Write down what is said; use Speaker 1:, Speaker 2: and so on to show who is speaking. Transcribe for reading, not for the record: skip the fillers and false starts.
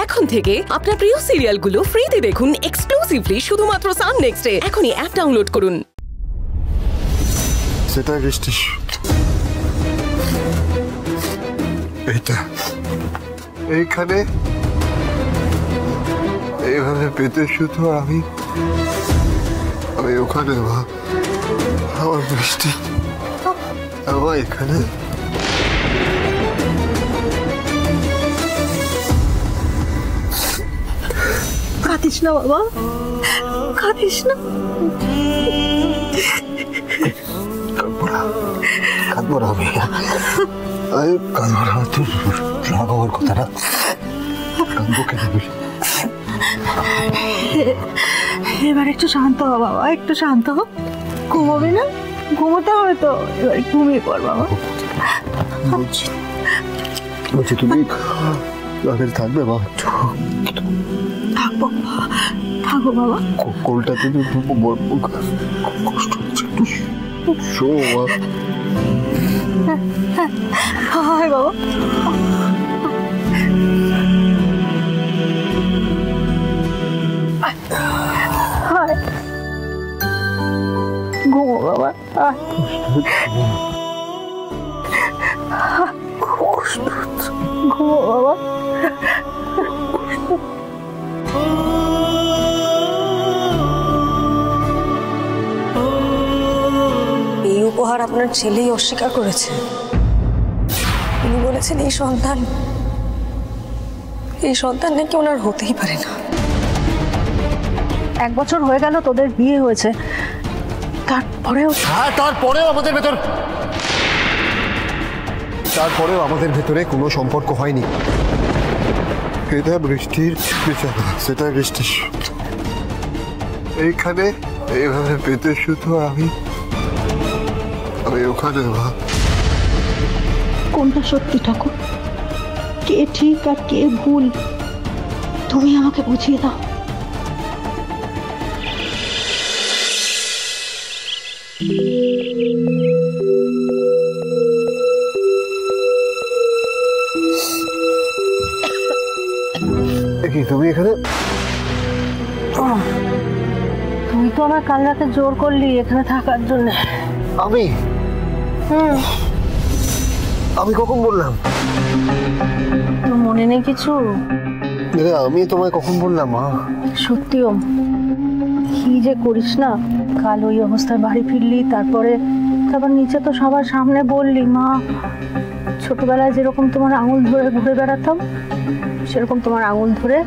Speaker 1: এখন থেকে আপনার প্রিয় সিরিয়ালগুলো ফ্রিতে দেখুন এক্সক্লুসিভলি শুধুমাত্র সান নেক্সটে। এখনই অ্যাপ ডাউনলোড করুন।
Speaker 2: সেটা বৃষ্টি, এইটা এইখানে এইভাবে পেতে শুধু আমি ওখানে আমার বৃষ্টি আমার এখানে।
Speaker 3: কাঁদিস না বাবা, কাঁদিস না।
Speaker 2: কাঁদবো না আমি, কাঁদবো না। তোর রাগ হওয়ার কথাটা কাঁদবো কেন?
Speaker 3: এবার একটু শান্ত হ বাবা, একটু শান্ত হ। ঘুমাবি না? ঘুমোতে হবে তো, এবার ঘুমিয়ে পড় বাবা।
Speaker 2: বলছি তুমি থাকবে বাবা?
Speaker 3: থাকবো, থাকবো বাবা।
Speaker 2: কোলটাতে কষ্ট হচ্ছে, একটু শো
Speaker 3: হায় বাবা। ঘুমো বাবা, ঘুমো বাবা।
Speaker 4: এই উপহার আপনার ছেলেই অস্বীকার করেছে। উনি বলেছেন এই সন্তান নাকি ওনার হতেই পারে না।
Speaker 3: 1 বছর হয়ে গেল তোদের বিয়ে হয়েছে, তারপরেও
Speaker 2: আমাদের ভেতরে কোনো সম্পর্ক হয়নি। এটা বৃষ্টির বিছানা, সেটা বৃষ্টি এইখানে এইভাবে পেতে শুধু আমি ওখানে।
Speaker 3: কোনটা সত্যি ঠাকুর, কে ঠিক আর কে ভুল, তুমি আমাকে বুঝিয়ে দাও।
Speaker 2: তুমি এখানে?
Speaker 3: তুই তো আমার কাল রাতে জোর করলি এখানে থাকার জন্য।
Speaker 2: আমি কখন বললাম?
Speaker 3: তোর মনে নেই কিছু?
Speaker 2: আমি তোমায় কখন বললাম মা?
Speaker 3: সত্যিও কি যে করিস না, কাল ওই অবস্থায় বাড়ি ফিরলি, তারপরে নিচে তো সবার সামনে বললি মা ছোটবেলায় যেরকম তোমার আঙুল ধরে ঘুরে বেড়াতাম, সেরকম তোমার আঙুল ধরে